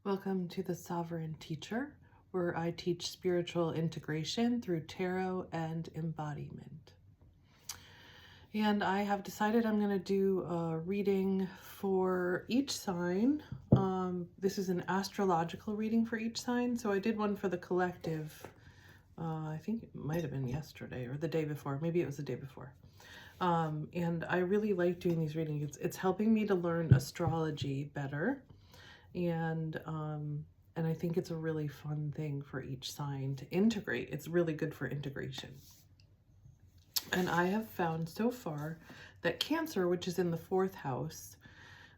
Welcome to the Sovereign Teacher, where I teach spiritual integration through tarot and embodiment. And I have decided I'm going to do a reading for each sign. This is an astrological reading for each sign. So I did one for the collective. I think it might have been yesterday or the day before. Maybe it was the day before. And I really like doing these readings. It's helping me to learn astrology better. And I think it's a really fun thing for each sign to integrate. It's really good for integration. And I have found so far that Cancer, which is in the 4th house,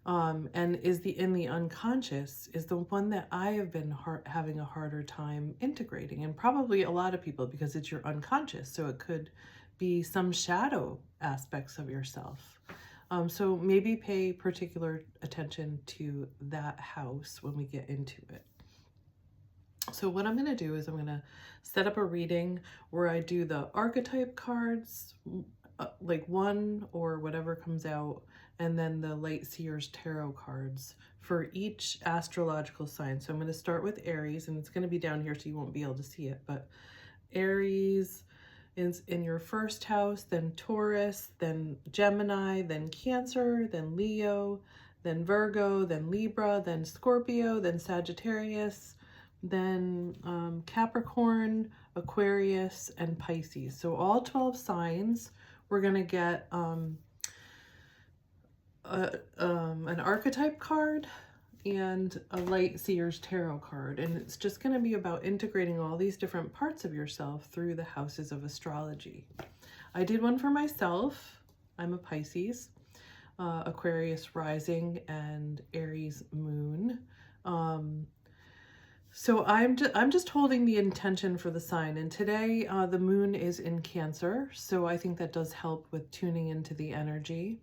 and is in the unconscious, is the one that I have been having a harder time integrating, and probably a lot of people, because it's your unconscious. So it could be some shadow aspects of yourself. So maybe pay particular attention to that house when we get into it. So what I'm going to do is I'm going to set up a reading where I do the archetype cards, like one or whatever comes out, and then the Light Seers Tarot cards for each astrological sign. So I'm going to start with Aries, and it's going to be down here so you won't be able to see it, but Aries is in your 1st house, then Taurus, then Gemini, then Cancer, then Leo, then Virgo, then Libra, then Scorpio, then Sagittarius, then Capricorn, Aquarius, and Pisces. So all 12 signs, we're going to get an archetype card and a Light Seers Tarot card. And it's just going to be about integrating all these different parts of yourself through the houses of astrology. I did one for myself. I'm a Pisces, Aquarius rising, and Aries moon. So I'm just holding the intention for the sign. And today the moon is in Cancer. So I think that does help with tuning into the energy.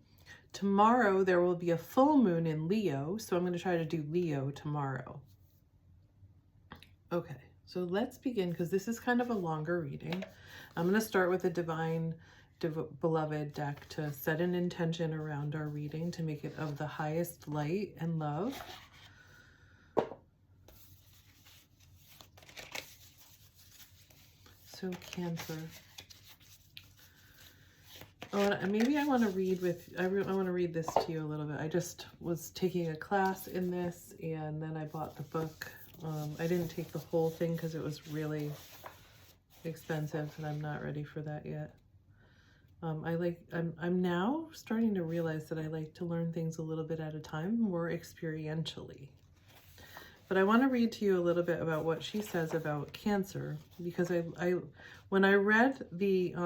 Tomorrow there will be a full moon in Leo, so I'm going to try to do Leo tomorrow. Okay, so let's begin, because this is kind of a longer reading. I'm going to start with the Divine Beloved deck to set an intention around our reading to make it of the highest light and love. So Cancer. Oh, maybe I want to read I want to read this to you a little bit. I just was taking a class in this, and then I bought the book. I didn't take the whole thing because it was really expensive, and I'm not ready for that yet. I'm now starting to realize that I like to learn things a little bit at a time, more experientially. But I want to read to you a little bit about what she says about Cancer, because when I read the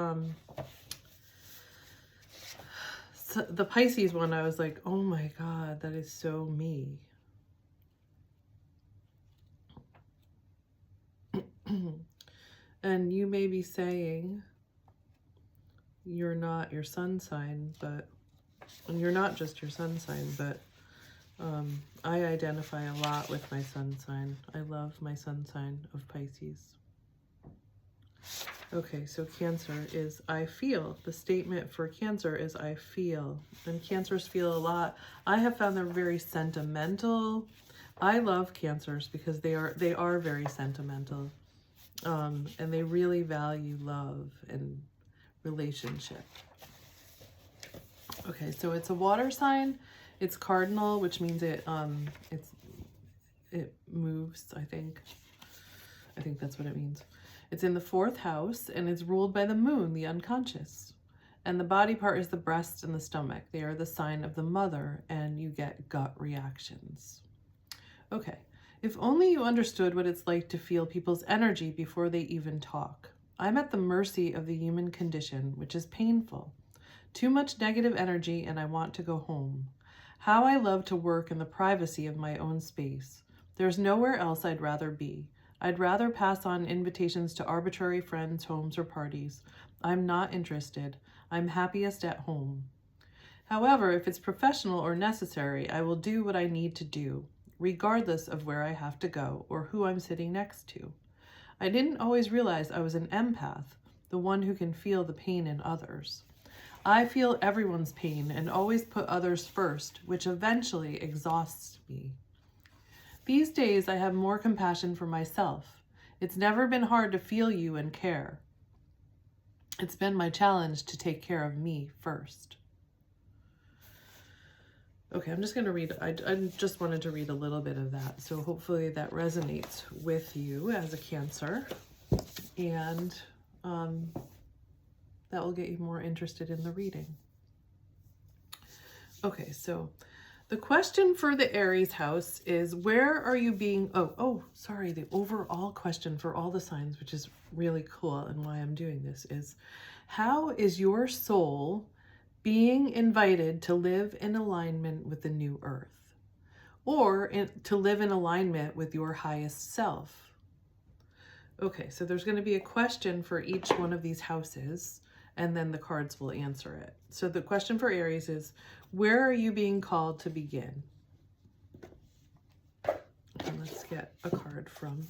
Pisces one, I was like, oh my God, that is so me. And you may be saying you're not your sun sign, and you're not just your sun sign, but I identify a lot with my sun sign. I love my sun sign of Pisces. Okay, so Cancer is I feel. The statement for Cancer is I feel. And Cancers feel a lot. I have found they're very sentimental. I love Cancers because they are very sentimental. And they really value love and relationship. Okay, so it's a water sign. It's cardinal, which means it moves, I think. I think that's what it means. It's in the 4th house, and it's ruled by the moon, the unconscious. And the body part is the breast and the stomach. They are the sign of the mother, and you get gut reactions. Okay, if only you understood what it's like to feel people's energy before they even talk. I'm at the mercy of the human condition, which is painful. Too much negative energy, and I want to go home. How I love to work in the privacy of my own space. There's nowhere else I'd rather be. I'd rather pass on invitations to arbitrary friends, homes, or parties. I'm not interested. I'm happiest at home. However, if it's professional or necessary, I will do what I need to do, regardless of where I have to go or who I'm sitting next to. I didn't always realize I was an empath, the one who can feel the pain in others. I feel everyone's pain and always put others first, which eventually exhausts me. These days I have more compassion for myself. It's never been hard to feel you and care. It's been my challenge to take care of me first. Okay, I'm just going to read, I just wanted to read a little bit of that. So hopefully that resonates with you as a Cancer, and that will get you more interested in the reading. Okay, so the question for the Aries house is, where are you being, the overall question for all the signs, which is really cool and why I'm doing this, is how is your soul being invited to live in alignment with the new earth, or to live in alignment with your highest self? Okay, so there's going to be a question for each one of these houses, and then the cards will answer it. So the question for Aries is, where are you being called to begin? And let's get a card from,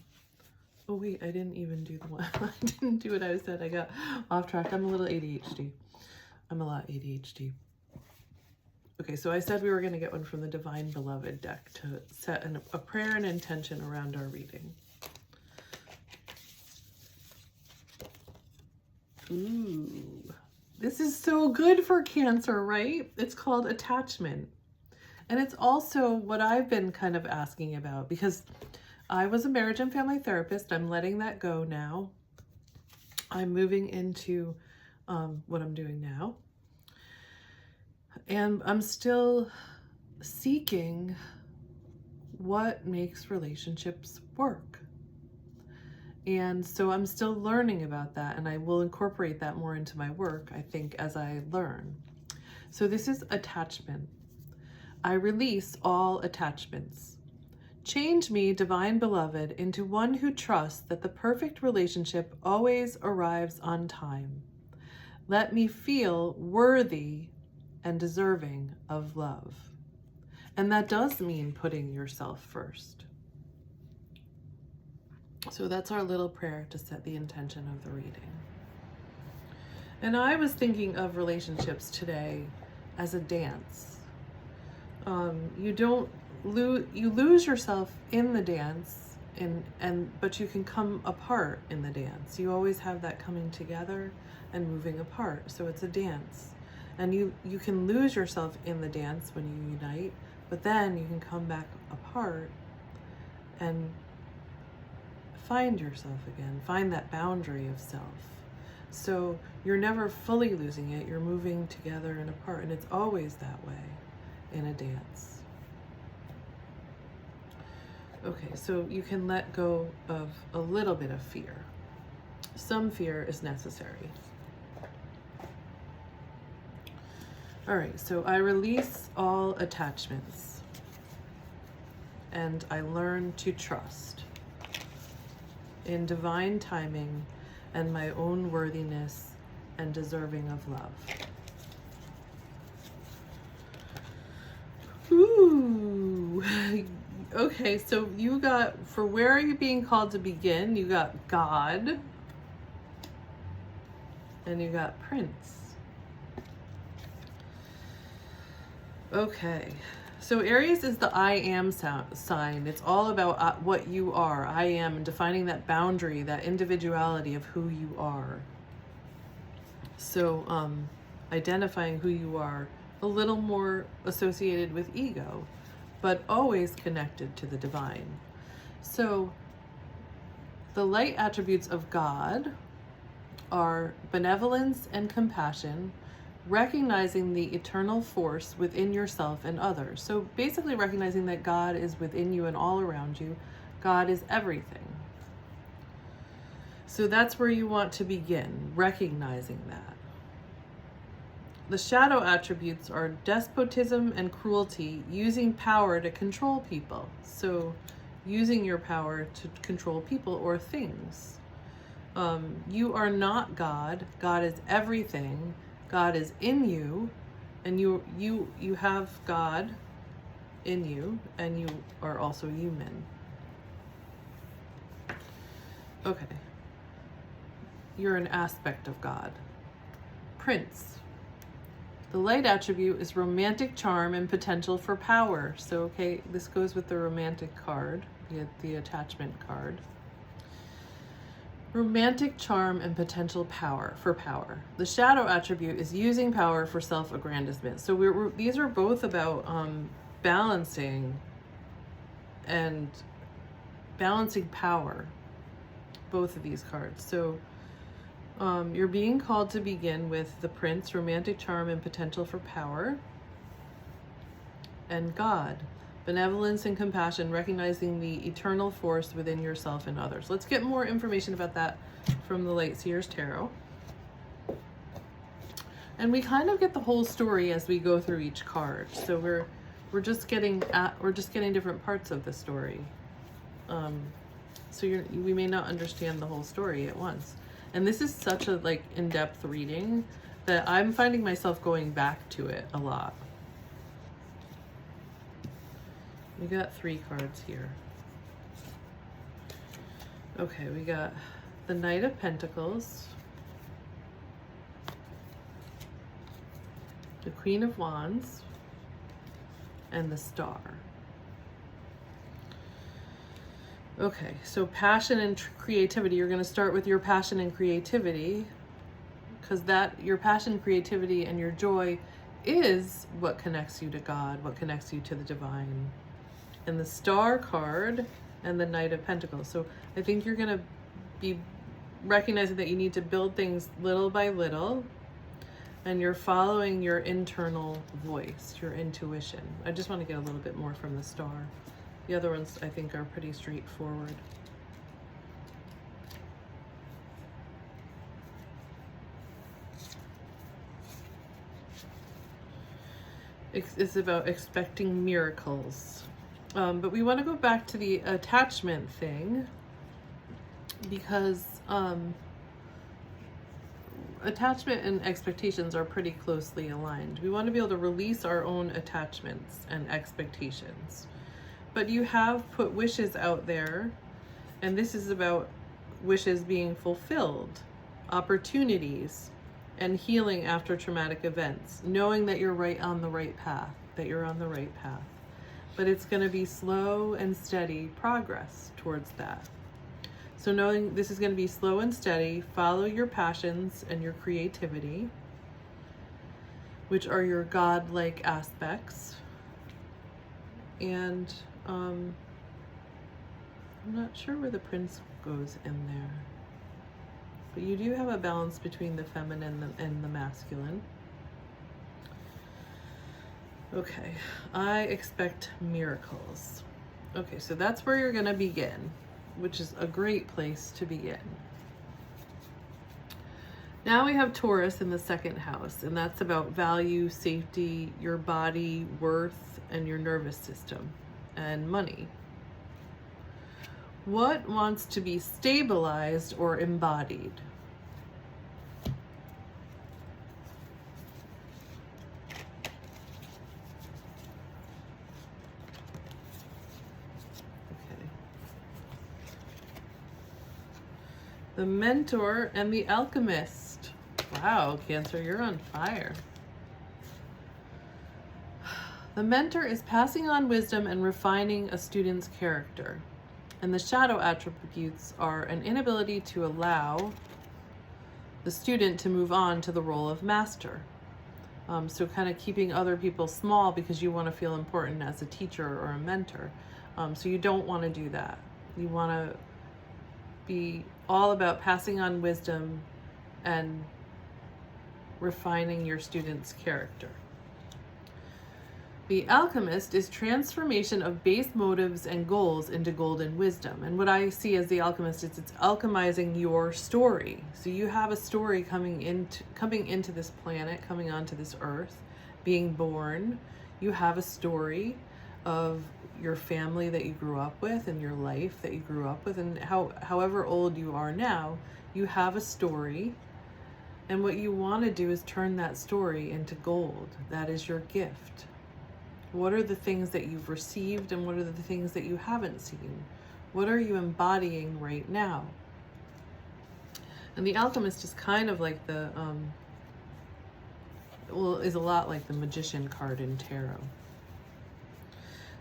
oh wait, I didn't even do the one. I didn't do what I said. I got off track. I'm a little ADHD. I'm a lot ADHD. Okay, so I said we were going to get one from the Divine Beloved deck to set a prayer and intention around our reading. Ooh, this is so good for Cancer, right? It's called attachment. And it's also what I've been kind of asking about, because I was a marriage and family therapist. I'm letting that go now. I'm moving into what I'm doing now. And I'm still seeking what makes relationships work. And so I'm still learning about that, and I will incorporate that more into my work, I think, as I learn. So this is attachment. I release all attachments. Change me, Divine Beloved, into one who trusts that the perfect relationship always arrives on time. Let me feel worthy and deserving of love. And that does mean putting yourself first. So that's our little prayer to set the intention of the reading. And I was thinking of relationships today as a dance. You lose yourself in the dance, but you can come apart in the dance. You always have that coming together and moving apart. So it's a dance. And you can lose yourself in the dance when you unite, but then you can come back apart and find yourself again, find that boundary of self. So you're never fully losing it, you're moving together and apart, and it's always that way in a dance. Okay, so you can let go of a little bit of fear. Some fear is necessary. All right, so I release all attachments, and I learn to trust in divine timing and my own worthiness and deserving of love. Ooh. Okay, so you got, for where are you being called to begin, you got God, and you got Prince. Okay, so Aries is the I am sign. It's all about what you are, I am, and defining that boundary, that individuality of who you are. So identifying who you are, a little more associated with ego, but always connected to the divine. So the light attributes of God are benevolence and compassion, recognizing the eternal force within yourself and others. So basically recognizing that God is within you and all around you. God is everything. So that's where you want to begin, recognizing that. The shadow attributes are despotism and cruelty, using power to control people. So using your power to control people or things. You are not God. God is everything. God is in you, and you have God in you, and you are also human. Okay. You're an aspect of God. Prince. The light attribute is romantic charm and potential for power. So, okay, this goes with the romantic card. the attachment card. Romantic charm and potential power. The shadow attribute is using power for self-aggrandizement. So these are both about balancing power, both of these cards. So you're being called to begin with the Prince, romantic charm and potential for power, and God, benevolence and compassion, recognizing the eternal force within yourself and others. Let's get more information about that from the Light Seers Tarot. And we kind of get the whole story as we go through each card. So we're just getting different parts of the story. So we may not understand the whole story at once. And this is such a in-depth reading that I'm finding myself going back to it a lot. We got 3 cards here. Okay, we got the Knight of Pentacles, the Queen of Wands, and the Star. Okay, so passion and creativity. You're going to start with your passion and creativity, because your passion, creativity, and your joy is what connects you to God, what connects you to the divine. And the Star card and the Knight of Pentacles. So I think you're going to be recognizing that you need to build things little by little, and you're following your internal voice, your intuition. I just want to get a little bit more from the Star. The other ones I think are pretty straightforward. It's about expecting miracles. But we want to go back to the attachment thing, because attachment and expectations are pretty closely aligned. We want to be able to release our own attachments and expectations. But you have put wishes out there, and this is about wishes being fulfilled, opportunities, and healing after traumatic events, knowing that you're on the right path. But it's going to be slow and steady progress towards that. So knowing this is going to be slow and steady, follow your passions and your creativity, which are your godlike aspects. And I'm not sure where the Prince goes in there, but you do have a balance between the feminine and the masculine. Okay, I expect miracles. Okay, so that's where you're going to begin, which is a great place to begin. Now we have Taurus in the 2nd house, and that's about value, safety, your body, worth, and your nervous system, and money. What wants to be stabilized or embodied? The Mentor and the Alchemist. Wow, Cancer, you're on fire. The Mentor is passing on wisdom and refining a student's character. And the shadow attributes are an inability to allow the student to move on to the role of master. So kind of keeping other people small because you want to feel important as a teacher or a mentor. So you don't want to do that. You want to be all about passing on wisdom and refining your student's character. The Alchemist is transformation of base motives and goals into golden wisdom. And what I see as the Alchemist is it's alchemizing your story. So you have a story coming into this planet, coming onto this earth, being born. You have a story of your family that you grew up with and your life that you grew up with, and however old you are now, you have a story. And what you want to do is turn that story into gold. That is your gift. What are the things that you've received and what are the things that you haven't seen? What are you embodying right now? And the Alchemist is kind of like the, is a lot like the Magician card in tarot.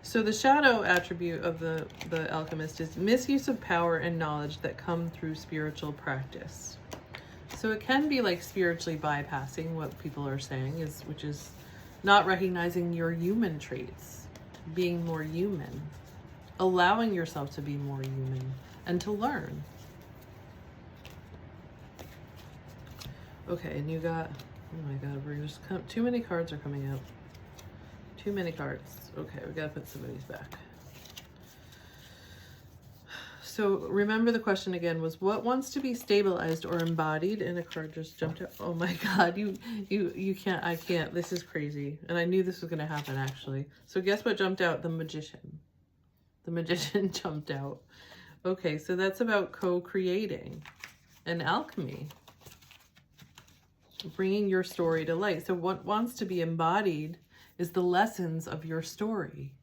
So the shadow attribute of the alchemist is misuse of power and knowledge that come through spiritual practice. So it can be like spiritually bypassing what people are saying, which is not recognizing your human traits, being more human, allowing yourself to be more human and to learn. Okay, and you got, oh my God, we're just too many cards are coming out. Too many cards. Okay, we gotta put some of these back. So remember the question again was, what wants to be stabilized or embodied? And a card just jumped out. Oh my God, you can't, I can't, this is crazy. And I knew this was gonna happen actually. So guess what jumped out? The magician. The magician jumped out. Okay, so that's about co-creating and alchemy. Bringing your story to light. So what wants to be embodied is the lessons of your story,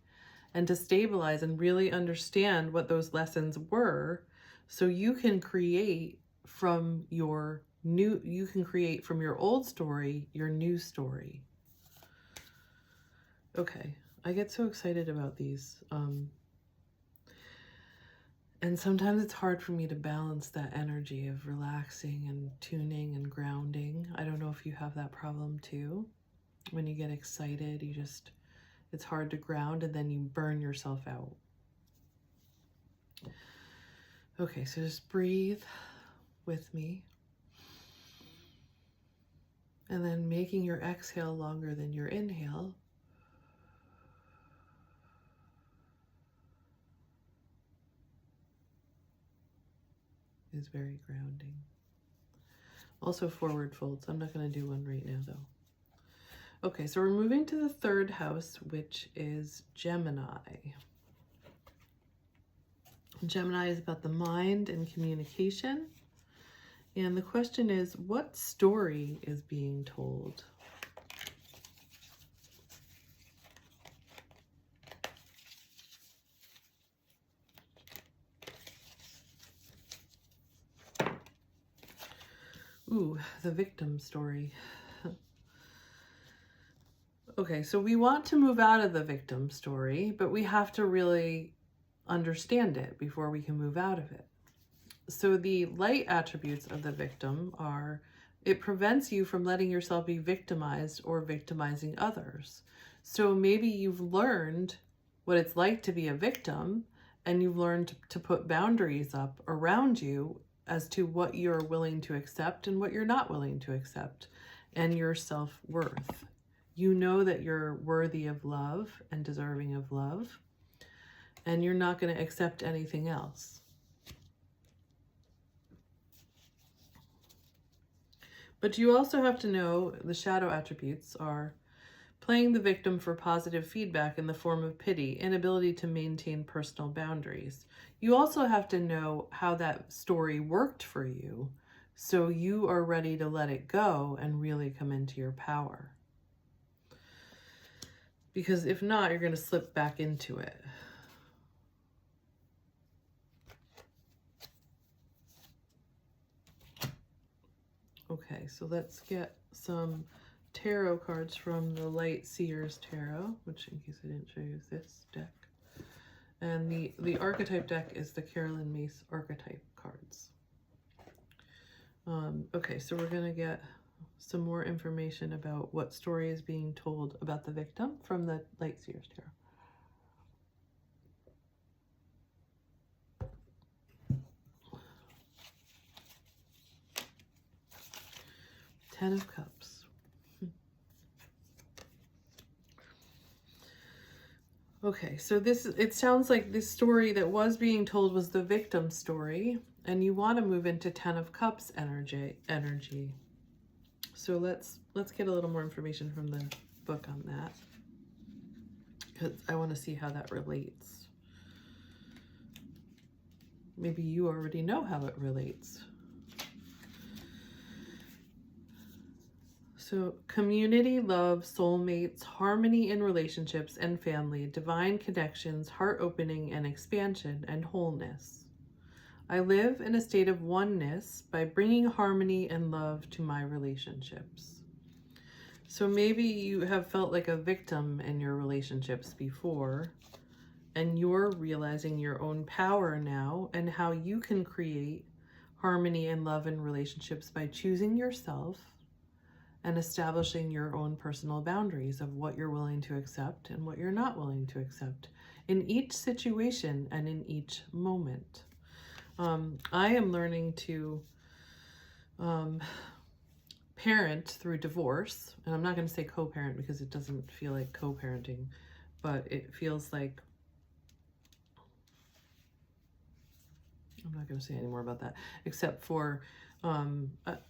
and to stabilize and really understand what those lessons were, so you can create from your old story, your new story. Okay, I get so excited about these. And sometimes it's hard for me to balance that energy of relaxing and tuning and grounding. I don't know if you have that problem too. When you get excited, it's hard to ground and then you burn yourself out. Okay, so just breathe with me. And then making your exhale longer than your inhale. Is very grounding. Also forward folds. I'm not going to do one right now though. Okay, so we're moving to the third house, which is Gemini. Gemini is about the mind and communication. And the question is, what story is being told? Ooh, the victim story. Okay, so we want to move out of the victim story, but we have to really understand it before we can move out of it. So the light attributes of the victim are, it prevents you from letting yourself be victimized or victimizing others. So maybe you've learned what it's like to be a victim, and you've learned to put boundaries up around you as to what you're willing to accept and what you're not willing to accept, and your self-worth. You know that you're worthy of love and deserving of love, and you're not going to accept anything else. But you also have to know the shadow attributes are playing the victim for positive feedback in the form of pity, inability to maintain personal boundaries. You also have to know how that story worked for you, so you are ready to let it go and really come into your power. Because if not, you're going to slip back into it. Okay, so let's get some tarot cards from the Light Seers Tarot, which, in case I didn't show you, is this deck. And the archetype deck is the Carolyn Mace archetype cards. Okay, so we're going to get some more information about what story is being told about the victim from the Light Seers Tarot. Ten of Cups. Okay, so it sounds like this story that was being told was the victim story, and you want to move into Ten of Cups energy. So let's get a little more information from the book on that, because I want to see how that relates. Maybe you already know how it relates. So community, love, soulmates, harmony in relationships and family, divine connections, heart opening and expansion, and wholeness. I live in a state of oneness by bringing harmony and love to my relationships. So maybe you have felt like a victim in your relationships before, And you're realizing your own power now and how you can create harmony and love in relationships by choosing yourself and establishing your own personal boundaries of what you're willing to accept and what you're not willing to accept in each situation and in each moment. I am learning to parent through divorce, and I'm not going to say co-parent because it doesn't feel like co-parenting, but it feels like, I'm not going to say any more about that, except for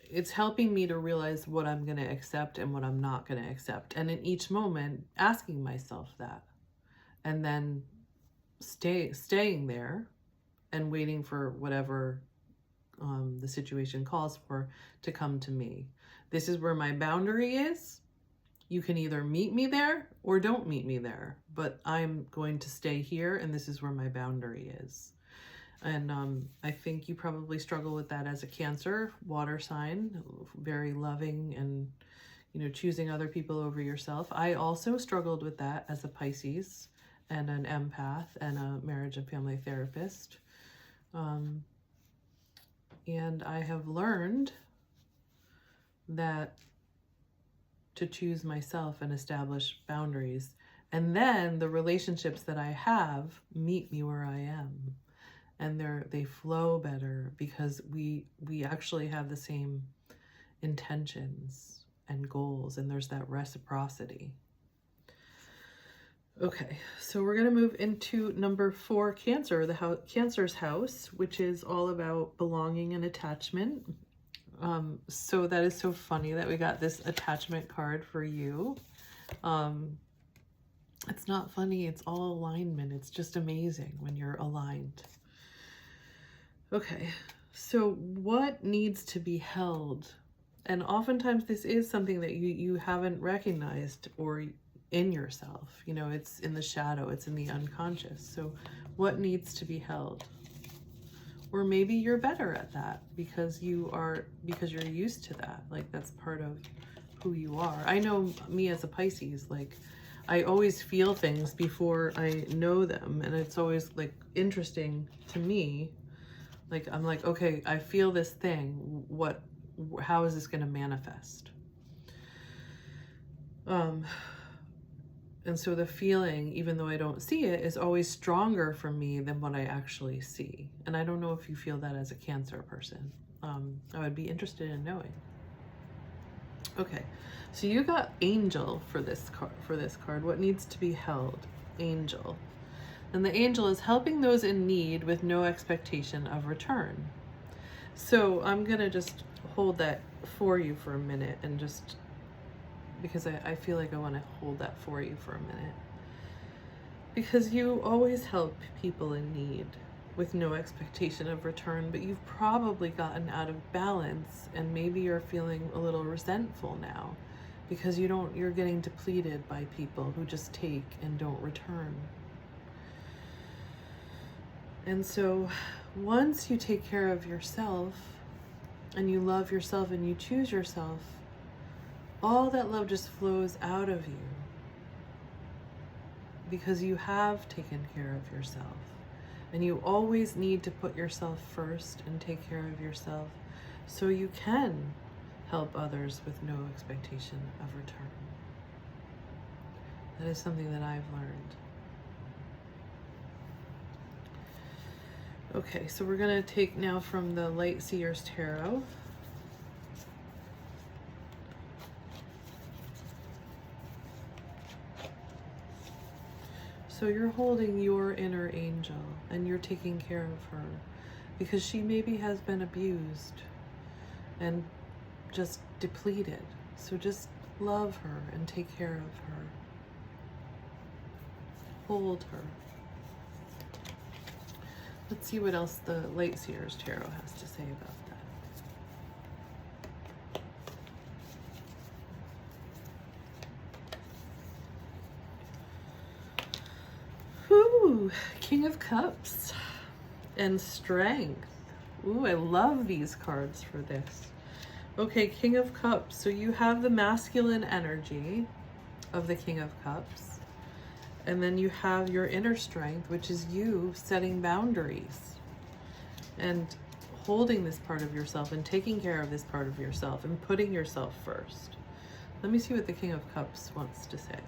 it's helping me to realize what I'm going to accept and what I'm not going to accept. And in each moment, asking myself that, and then staying there and waiting for whatever the situation calls for to come to me. This is where my boundary is. You can either meet me there or don't meet me there, but I'm going to stay here, and this is where my boundary is. And I think you probably struggle with that as a Cancer, water sign, very loving and, you know, choosing other people over yourself. I also struggled with that as a Pisces and an empath and a marriage and family therapist. And I have learned that to choose myself and establish boundaries. And then the relationships that I have meet me where I am. And they flow better because we actually have the same intentions and goals, and there's that reciprocity. Okay, so we're going to move into number 4, Cancer, Cancer's house, which is all about belonging and attachment. So that is so funny that we got this attachment card for you. It's not funny, it's all alignment. It's just amazing when you're aligned. Okay, so what needs to be held? And oftentimes this is something that you haven't recognized or in yourself. You know, it's in the shadow, it's in the unconscious. So what needs to be held? Or maybe you're better at that because you're used to that. Like, that's part of who you are. I know me as a Pisces, like, I always feel things before I know them. And it's always like interesting to me. Like, I'm like, okay, I feel this thing. How is this going to manifest? And so the feeling, even though I don't see it, is always stronger for me than what I actually see. And I don't know if you feel that as a Cancer person. I would be interested in knowing. Okay, so you got Angel for this card. What needs to be held? Angel. And the angel is helping those in need with no expectation of return. So I'm going to just hold that for you for a minute, and just because I feel like I want to hold that for you for a minute. Because you always help people in need with no expectation of return, but you've probably gotten out of balance, and maybe you're feeling a little resentful now because you're getting depleted by people who just take and don't return. And so once you take care of yourself and you love yourself and you choose yourself, all that love just flows out of you because you have taken care of yourself. And you always need to put yourself first and take care of yourself so you can help others with no expectation of return. That is something that I've learned. Okay, so we're going to take now from the Light Seers Tarot. So you're holding your inner angel and you're taking care of her because she maybe has been abused and just depleted. So just love her and take care of her. Hold her. Let's see what else the Light Seers Tarot has to say about that. Ooh, King of Cups and Strength. Ooh, I love these cards for this. Okay, King of Cups. So you have the masculine energy of the King of Cups. And then you have your inner strength, which is you setting boundaries and holding this part of yourself and taking care of this part of yourself and putting yourself first. Let me see what the King of Cups wants to say.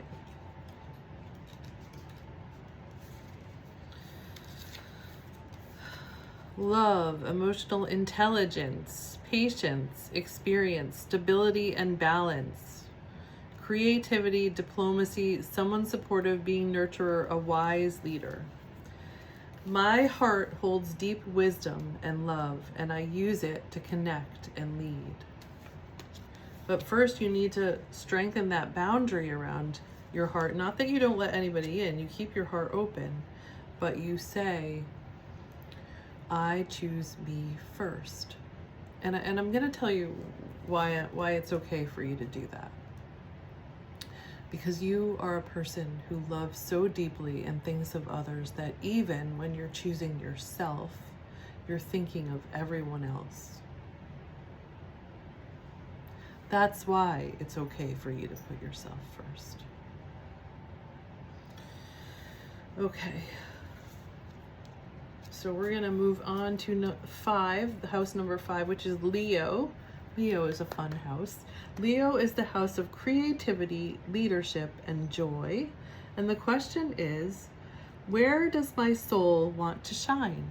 Love, emotional intelligence, patience, experience, stability and balance, creativity, diplomacy, someone supportive, being nurturer, a wise leader. My heart holds deep wisdom and love, and I use it to connect and lead. But first you need to strengthen that boundary around your heart. Not that you don't let anybody in, you keep your heart open, but you say, I choose me first. And I'm going to tell you why it's okay for you to do that. Because you are a person who loves so deeply and thinks of others that even when you're choosing yourself, you're thinking of everyone else. That's why it's okay for you to put yourself first. Okay. So we're going to move on to 5, the house number 5, which is Leo. Leo is a fun house. Leo is the house of creativity, leadership, and joy. And the question is, where does my soul want to shine?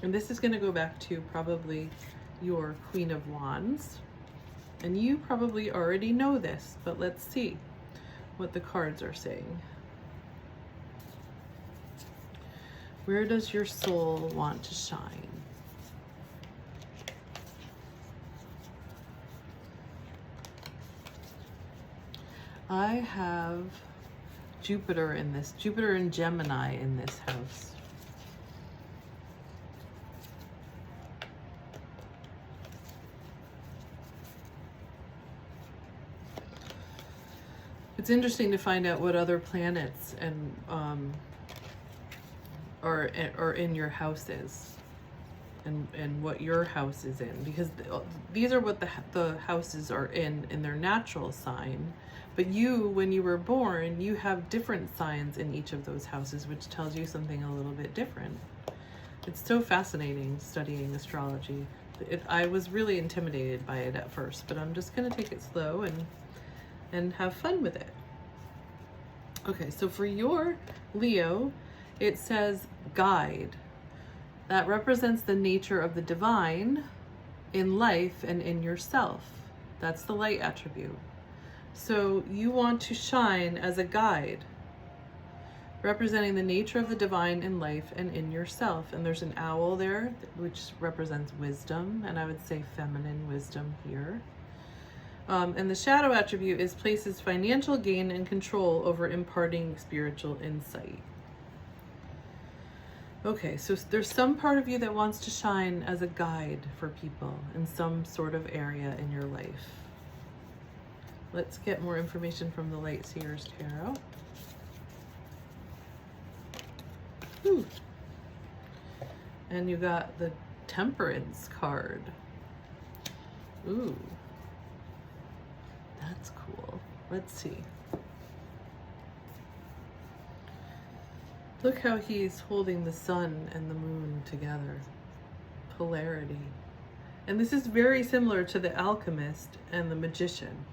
And this is going to go back to probably your Queen of Wands. And you probably already know this, but let's see what the cards are saying. Where does your soul want to shine? I have Jupiter and Gemini in this house. It's interesting to find out what other planets and are in your houses, and what your house is in, because these are what the houses are in their natural sign. But you, when you were born, you have different signs in each of those houses, which tells you something a little bit different. It's so fascinating studying astrology. I was really intimidated by it at first, but I'm just going to take it slow and have fun with it. Okay, so for your Leo, it says guide. That represents the nature of the divine in life and in yourself. That's the light attribute. So you want to shine as a guide, representing the nature of the divine in life and in yourself. And there's an owl there, which represents wisdom, and I would say feminine wisdom here. And the shadow attribute is places financial gain and control over imparting spiritual insight. Okay, so there's some part of you that wants to shine as a guide for people in some sort of area in your life. Let's get more information from the Light Seers Tarot. Ooh. And you got the Temperance card. Ooh. That's cool. Let's see. Look how he's holding the sun and the moon together. Polarity. And this is very similar to the Alchemist and the Magician.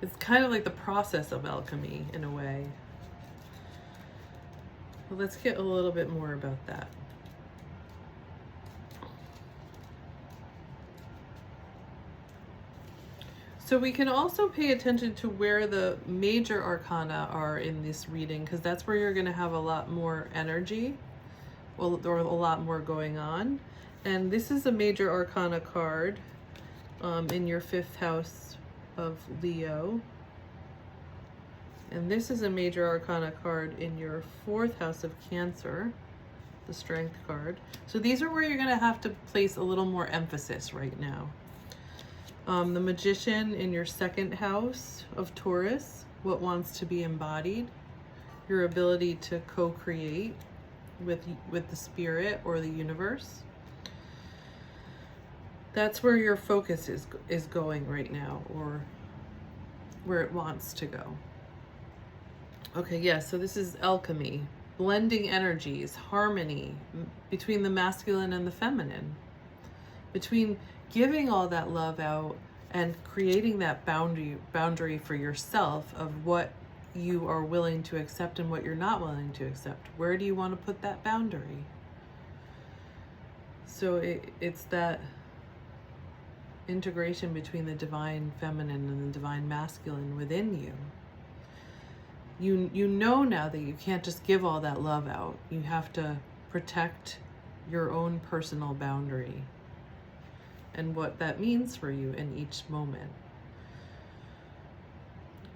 It's kind of like the process of alchemy in a way. Well, let's get a little bit more about that. So we can also pay attention to where the major arcana are in this reading, because that's where you're going to have a lot more energy, or a lot more going on. And this is a major arcana card in your 5th house of Leo. And this is a major arcana card in your 4th house of Cancer, the Strength card. So these are where you're going to have to place a little more emphasis right now. The Magician in your 2nd house of Taurus, what wants to be embodied, your ability to co-create with the spirit or the universe. That's where your focus is going right now, or where it wants to go. Okay, yeah, so this is alchemy, blending energies, harmony between the masculine and the feminine, between giving all that love out and creating that boundary for yourself of what you are willing to accept and what you're not willing to accept. Where do you want to put that boundary? So it's that integration between the divine feminine and the divine masculine within you. You know now that you can't just give all that love out. You have to protect your own personal boundary and what that means for you in each moment.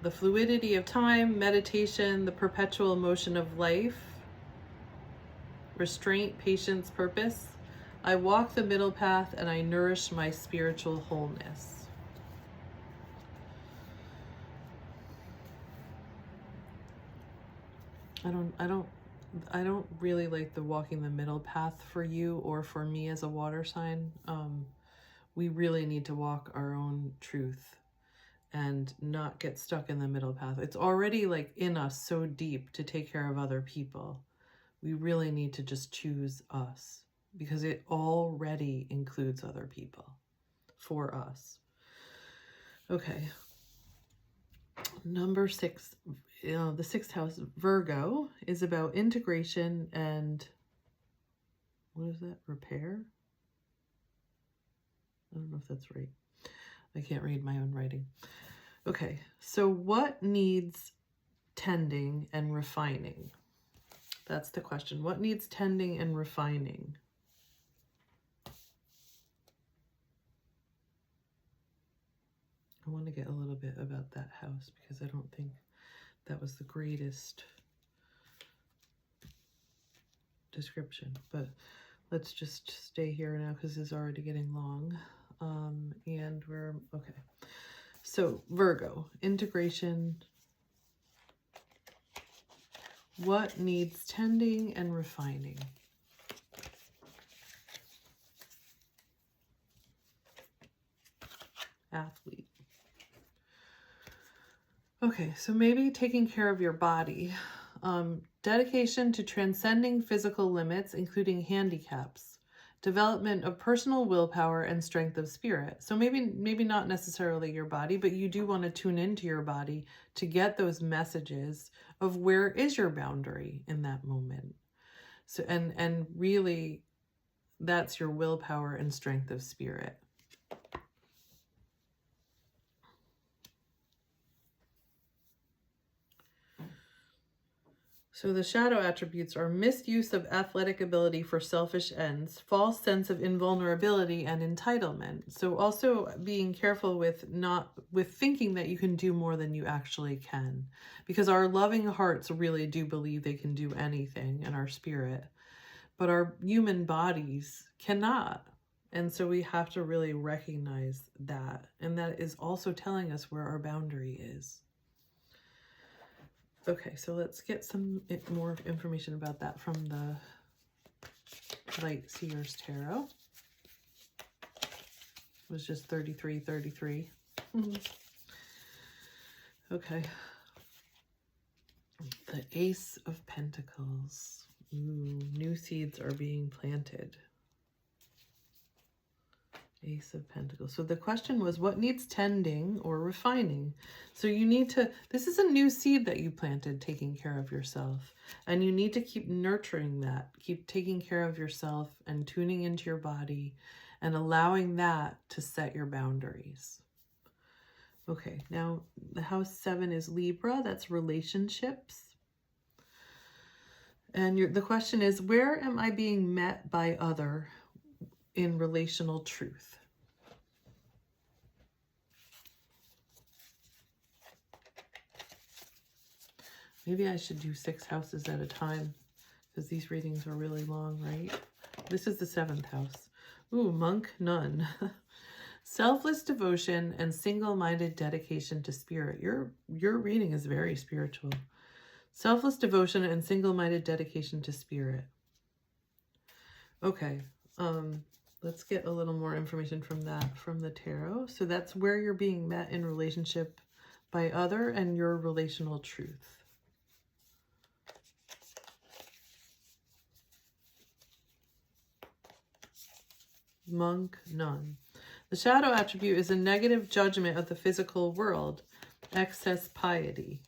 The fluidity of time, meditation, the perpetual motion of life, restraint, patience, purpose. I walk the middle path and I nourish my spiritual wholeness. I don't really like the walking the middle path for you or for me as a water sign. We really need to walk our own truth and not get stuck in the middle path. It's already like in us so deep to take care of other people. We really need to just choose us because it already includes other people for us. Okay. Number 6, the 6th house, Virgo, is about integration and, what is that, repair? I don't know if that's right. I can't read my own writing. Okay, so what needs tending and refining? That's the question. What needs tending and refining? I want to get a little bit about that house because I don't think that was the greatest description, but let's just stay here now because it's already getting long. And we're okay. So Virgo, integration. What needs tending and refining? Athlete. Okay, so maybe taking care of your body. Dedication to transcending physical limits, including handicaps. Development of personal willpower and strength of spirit. So maybe not necessarily your body, but you do want to tune into your body to get those messages of where is your boundary in that moment. So and really that's your willpower and strength of spirit. So the shadow attributes are misuse of athletic ability for selfish ends, false sense of invulnerability and entitlement. So also being careful with thinking that you can do more than you actually can, because our loving hearts really do believe they can do anything in our spirit, but our human bodies cannot. And so we have to really recognize that. And that is also telling us where our boundary is. Okay, so let's get some more information about that from the Light Seers Tarot. It was just 33. Okay. The Ace of Pentacles. Ooh, new seeds are being planted. Ace of Pentacles. So the question was, what needs tending or refining? So you need to, this is a new seed that you planted, taking care of yourself. And you need to keep nurturing that, keep taking care of yourself and tuning into your body and allowing that to set your boundaries. Okay, now the house 7 is Libra, that's relationships. And the question is, where am I being met by other in relational truth? Maybe I should do 6 houses at a time because these readings are really long, right? This is the 7th house. Ooh, monk, nun. Selfless devotion and single-minded dedication to spirit. Your reading is very spiritual. Selfless devotion and single-minded dedication to spirit. Okay, let's get a little more information from that, from the tarot. So that's where you're being met in relationship by other and your relational truth. Monk, none. The shadow attribute is a negative judgment of the physical world. Excess piety.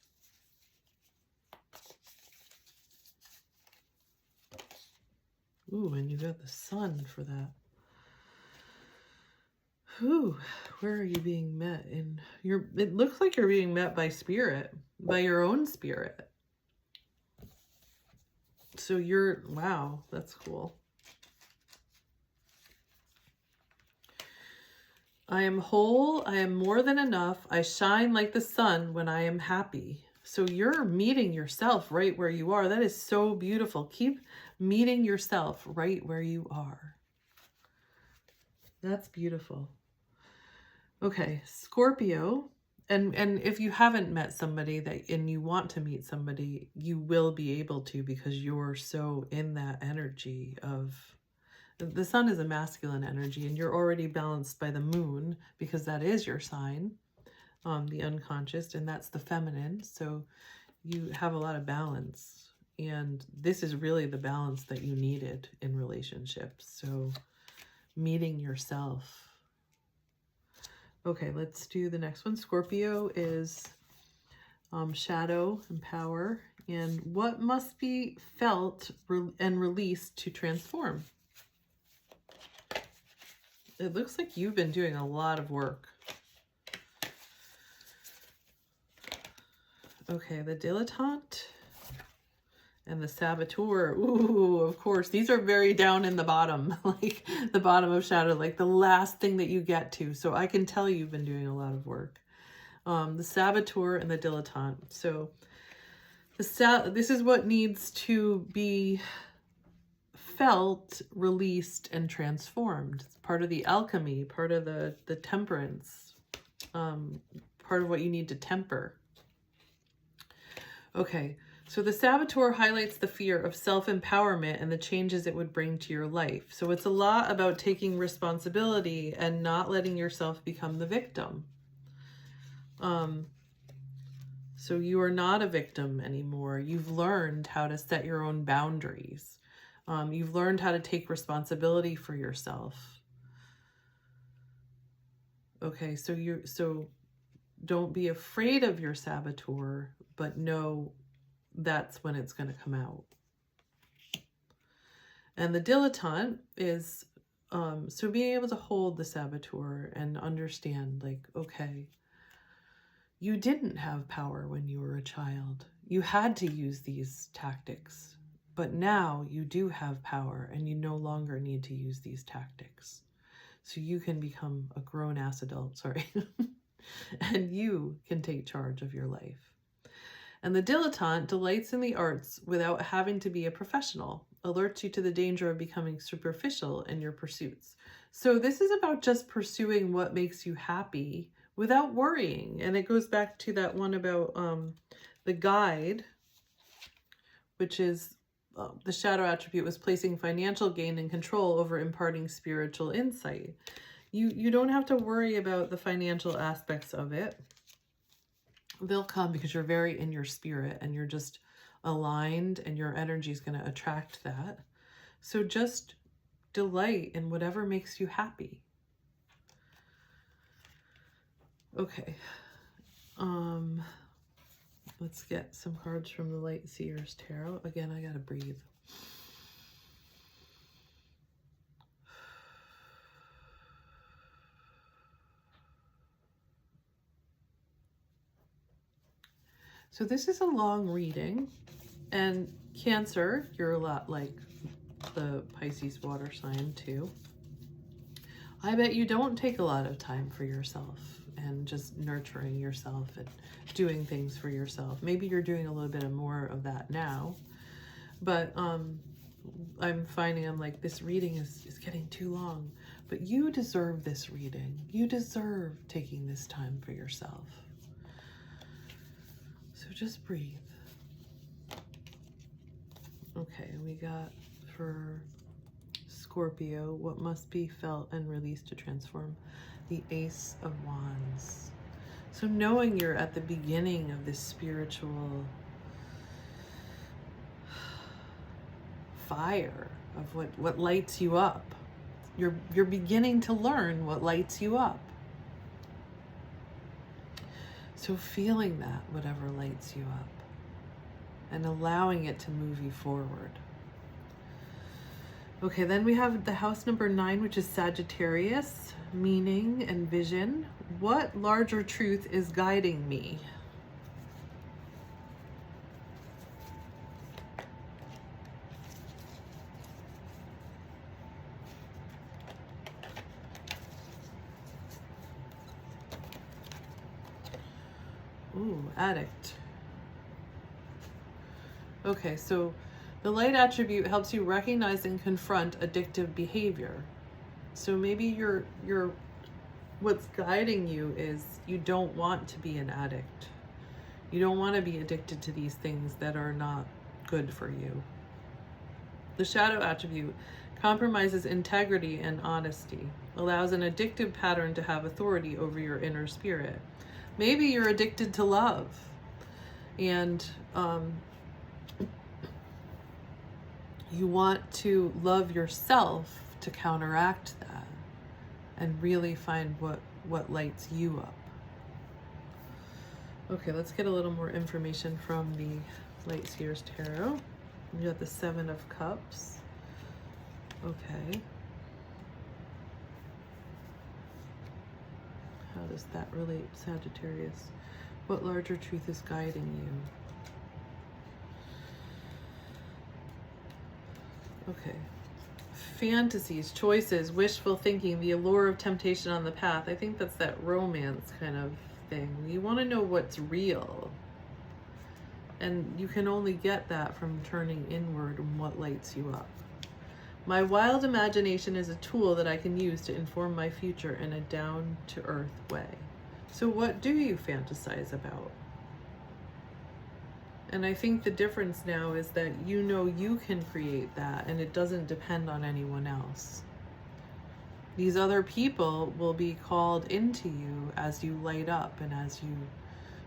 Ooh, and you got the sun for that. Ooh, where are you being met? It looks like you're being met by spirit, by your own spirit. So wow, that's cool. I am whole, I am more than enough, I shine like the sun when I am happy. So you're meeting yourself right where you are. That is so beautiful. Keep meeting yourself right where you are. That's beautiful. Okay, Scorpio. And if you haven't met somebody and you want to meet somebody, you will be able to, because you're so in that energy of... The sun is a masculine energy, and you're already balanced by the moon, because that is your sign, the unconscious, and that's the feminine. So you have a lot of balance, and this is really the balance that you needed in relationships. So meeting yourself. Okay, let's do the next one. Scorpio is shadow and power, and what must be felt and released to transform. It looks like you've been doing a lot of work. Okay, the dilettante and the saboteur. Ooh, of course. These are very down in the bottom, like the bottom of shadow, like the last thing that you get to. So I can tell you've been doing a lot of work. The saboteur and the dilettante. So this is what needs to be felt, released, and transformed. It's part of the alchemy, part of the temperance, part of what you need to temper. Okay, so the saboteur highlights the fear of self-empowerment and the changes it would bring to your life. So it's a lot about taking responsibility and not letting yourself become the victim. So you are not a victim anymore. You've learned how to set your own boundaries. You've learned how to take responsibility for yourself. Okay, so don't be afraid of your saboteur, but know that's when it's going to come out. And the dilettante is so being able to hold the saboteur and understand, like, okay, you didn't have power when you were a child. You had to use these tactics. But now you do have power, and you no longer need to use these tactics. So you can become a grown-ass adult, and you can take charge of your life. And the dilettante delights in the arts without having to be a professional, alerts you to the danger of becoming superficial in your pursuits. So this is about just pursuing what makes you happy without worrying. And it goes back to that one about the guide, which is... the shadow attribute was placing financial gain and control over imparting spiritual insight. You don't have to worry about the financial aspects of it. They'll come because you're very in your spirit and you're just aligned, and your energy is going to attract that. So just delight in whatever makes you happy. Okay. Let's get some cards from the Light Seers Tarot. Again, I gotta breathe. So this is a long reading, and Cancer, you're a lot like the Pisces water sign too. I bet you don't take a lot of time for yourself and just nurturing yourself and doing things for yourself. Maybe you're doing a little bit more of that now, but I'm finding this reading is getting too long, but you deserve this reading. You deserve taking this time for yourself. So just breathe. Okay, we got for Scorpio, what must be felt and released to transform. The Ace of Wands. So knowing you're at the beginning of this spiritual fire of what lights you up. you're beginning to learn what lights you up. So feeling that, whatever lights you up, and allowing it to move you forward. Okay, then we have the house number 9, which is Sagittarius, meaning and vision. What larger truth is guiding me? Ooh, addict. Okay, so the light attribute helps you recognize and confront addictive behavior. So maybe you're what's guiding you is you don't want to be an addict. You don't want to be addicted to these things that are not good for you. The shadow attribute compromises integrity and honesty, allows an addictive pattern to have authority over your inner spirit. Maybe you're addicted to love, and you want to love yourself to counteract that and really find what lights you up. Okay, let's get a little more information from the Light Seers Tarot. You got the 7 of Cups. Okay. How does that relate, Sagittarius? What larger truth is guiding you? Okay. Fantasies, choices, wishful thinking, the allure of temptation on the path. I think that's that romance kind of thing. You want to know what's real. And you can only get that from turning inward and what lights you up. My wild imagination is a tool that I can use to inform my future in a down-to-earth way. So what do you fantasize about? And I think the difference now is that you know you can create that, and it doesn't depend on anyone else. These other people will be called into you as you light up and as you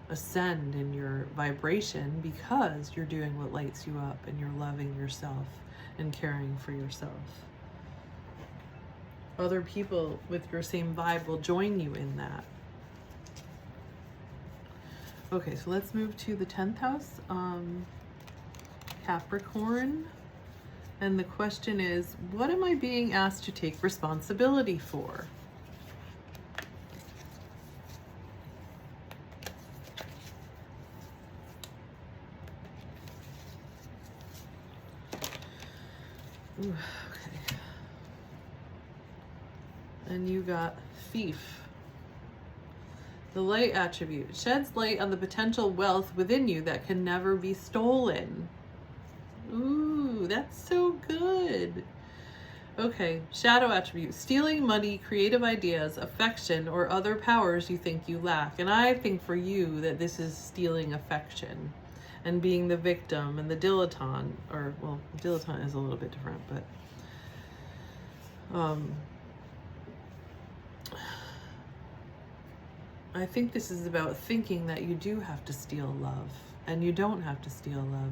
ascend in your vibration, because you're doing what lights you up and you're loving yourself and caring for yourself. Other people with your same vibe will join you in that. Okay, so let's move to the 10th house, Capricorn. And the question is, what am I being asked to take responsibility for? Ooh, okay. And you got Thief. The light attribute sheds light on the potential wealth within you that can never be stolen. Ooh, that's so good. Okay, shadow attribute, stealing money, creative ideas, affection, or other powers you think you lack. And I think for you that this is stealing affection and being the victim and the dilettante, or, well, dilettante is a little bit different, but I think this is about thinking that you do have to steal love, and you don't have to steal love.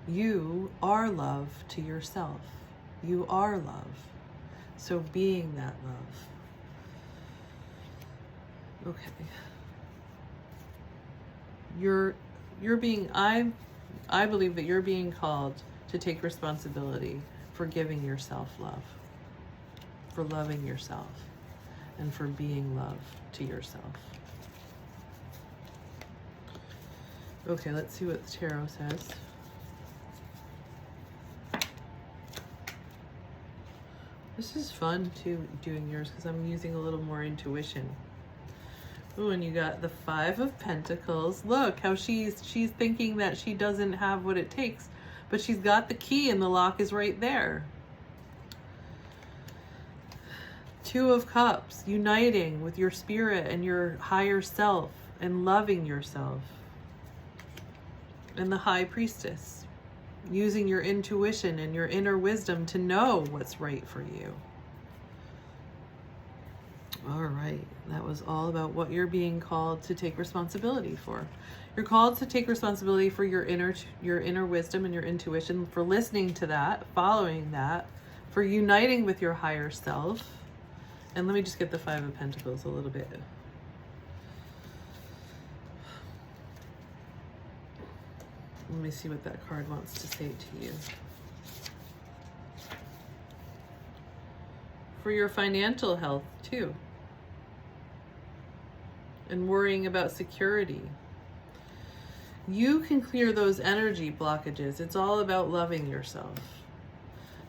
You are love to yourself. You are love. So being that love. Okay. You're being, I believe that you're being called to take responsibility for giving yourself love, for loving yourself, and for being love to yourself. Okay, let's see what the tarot says. This is fun too, doing yours, because I'm using a little more intuition. Ooh, and you got the 5 of Pentacles. Look how she's thinking that she doesn't have what it takes, but she's got the key and the lock is right there. 2 of Cups, uniting with your spirit and your higher self and loving yourself. And the High Priestess, using your intuition and your inner wisdom to know what's right for you. All right, that was all about what you're being called to take responsibility for. You're called to take responsibility for your inner wisdom and your intuition, for listening to that, following that, for uniting with your higher self. And let me just get the Five of Pentacles a little bit. Let me see what that card wants to say to you. For your financial health too. And worrying about security. You can clear those energy blockages. It's all about loving yourself.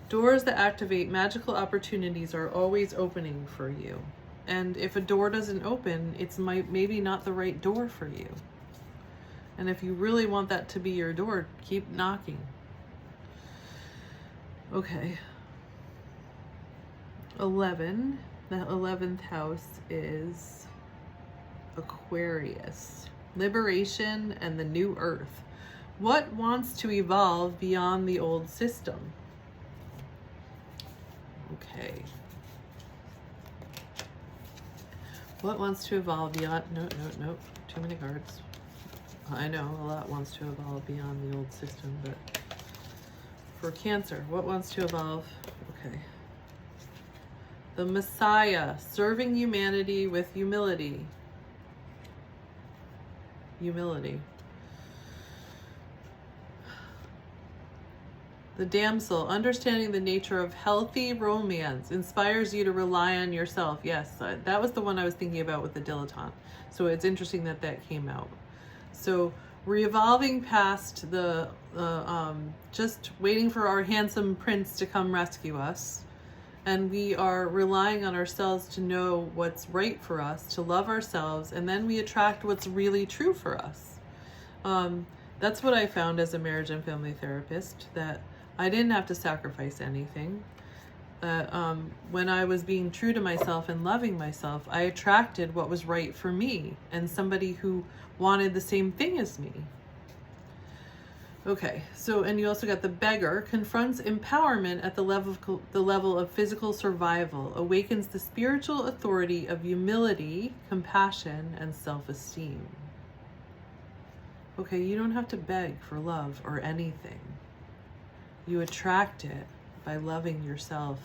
Doors that activate magical opportunities are always opening for you. And if a door doesn't open, it's maybe not the right door for you. And if you really want that to be your door, keep knocking. Okay. 11. The 11th house is Aquarius. Liberation and the new earth. What wants to evolve beyond the old system? Okay. What wants to evolve beyond... No. Too many cards. I know, a lot wants to evolve beyond the old system, but for Cancer, what wants to evolve? Okay. The Messiah, serving humanity with humility. Humility. The Damsel, understanding the nature of healthy romance, inspires you to rely on yourself. Yes, that was the one I was thinking about with the dilettante. So it's interesting that that came out. So we're evolving past the just waiting for our handsome prince to come rescue us. And we are relying on ourselves to know what's right for us, to love ourselves, and then we attract what's really true for us. That's what I found as a marriage and family therapist, that I didn't have to sacrifice anything. When I was being true to myself and loving myself, I attracted what was right for me and somebody who wanted the same thing as me. Okay, so, and you also got the Beggar, confronts empowerment at the level of physical survival, awakens the spiritual authority of humility, compassion, and self-esteem. Okay, you don't have to beg for love or anything. You attract it by loving yourself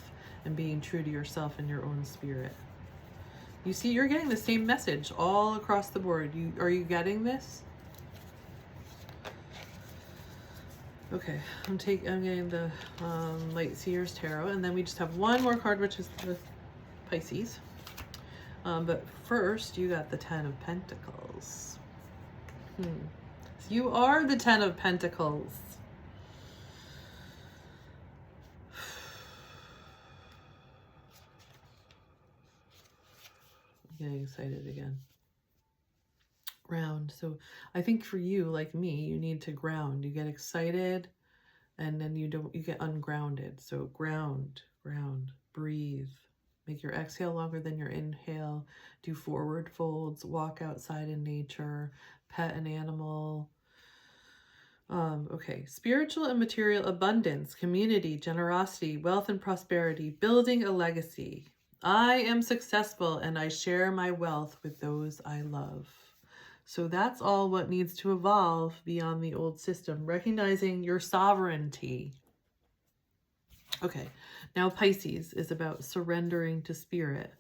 and being true to yourself and your own spirit. You see, you're getting the same message all across the board. Are you getting this? Okay, I'm getting the Light Seers Tarot, and then we just have one more card, which is the Pisces. But first, you got the Ten of Pentacles. So you are the Ten of Pentacles. I'm getting excited again. Ground. So I think for you, like me, you need to ground. You get excited and then you get ungrounded. So ground, breathe. Make your exhale longer than your inhale. Do forward folds, walk outside in nature, pet an animal. Okay, spiritual and material abundance, community, generosity, wealth and prosperity, building a legacy. I am successful and I share my wealth with those I love. So that's all what needs to evolve beyond the old system, recognizing your sovereignty. Okay, now Pisces is about surrendering to spirit.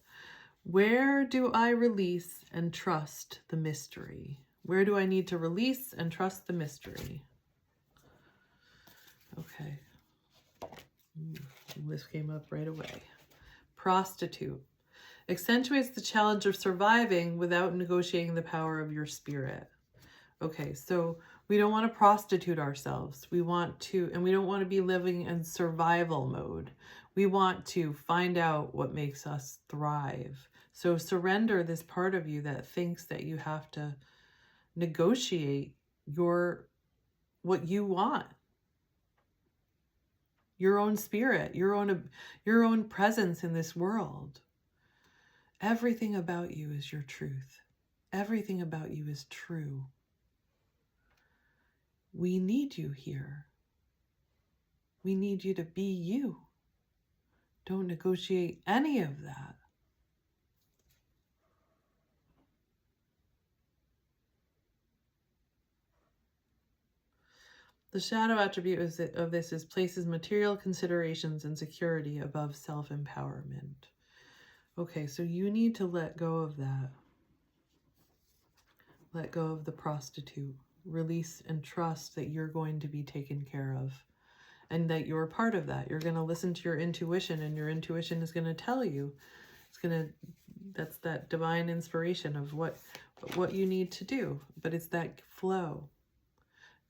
Where do I release and trust the mystery? Where do I need to release and trust the mystery? Okay, this came up right away. Prostitute. Accentuates the challenge of surviving without negotiating the power of your spirit. Okay, so we don't want to prostitute ourselves. We want to, and we don't want to be living in survival mode. We want to find out what makes us thrive. So surrender this part of you that thinks that you have to negotiate what you want. Your own spirit, your own presence in this world. Everything about you is your truth. Everything about you is true. We need you here. We need you to be you. Don't negotiate any of that. The shadow attribute of this is places material considerations and security above self-empowerment. Okay, so you need to let go of that. Let go of the prostitute. Release and trust that you're going to be taken care of and that you're part of that. You're going to listen to your intuition, and your intuition is going to tell you. That's that divine inspiration of what you need to do. But it's that flow.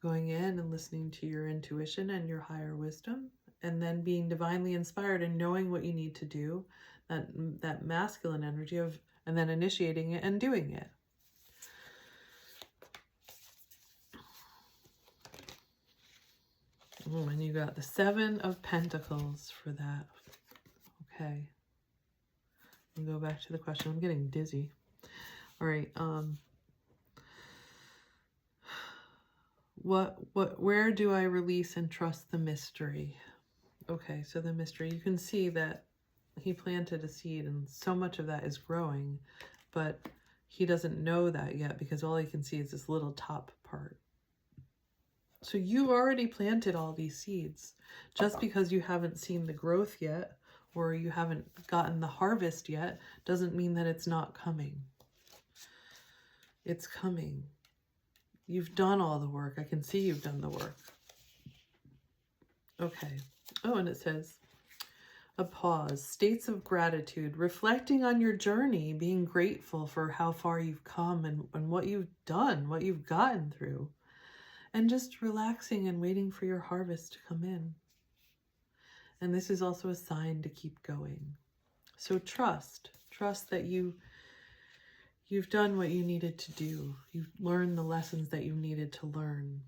Going in and listening to your intuition and your higher wisdom, and then being divinely inspired and knowing what you need to do, that masculine energy of, and then initiating it and doing it. Oh, and you got the 7 of Pentacles for that. Okay. I'll go back to the question. I'm getting dizzy. All right. Where do I release and trust the mystery? Okay, so the mystery, you can see that he planted a seed and so much of that is growing, but he doesn't know that yet because all he can see is this little top part. So you've already planted all these seeds. Just because you haven't seen the growth yet or you haven't gotten the harvest yet doesn't mean that it's not coming. It's coming. You've done all the work. I can see you've done the work. Okay. Oh, and it says, a pause, states of gratitude, reflecting on your journey, being grateful for how far you've come and what you've done, what you've gotten through, and just relaxing and waiting for your harvest to come in. And this is also a sign to keep going. So trust that you've done what you needed to do. You've learned the lessons that you needed to learn.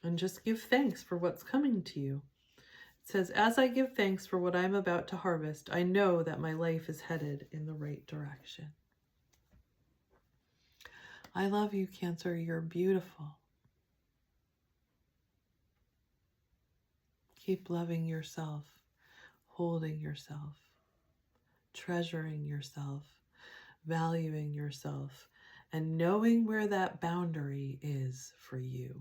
And just give thanks for what's coming to you. It says, as I give thanks for what I'm about to harvest, I know that my life is headed in the right direction. I love you, Cancer. You're beautiful. Keep loving yourself, holding yourself, treasuring yourself, valuing yourself, and knowing where that boundary is for you.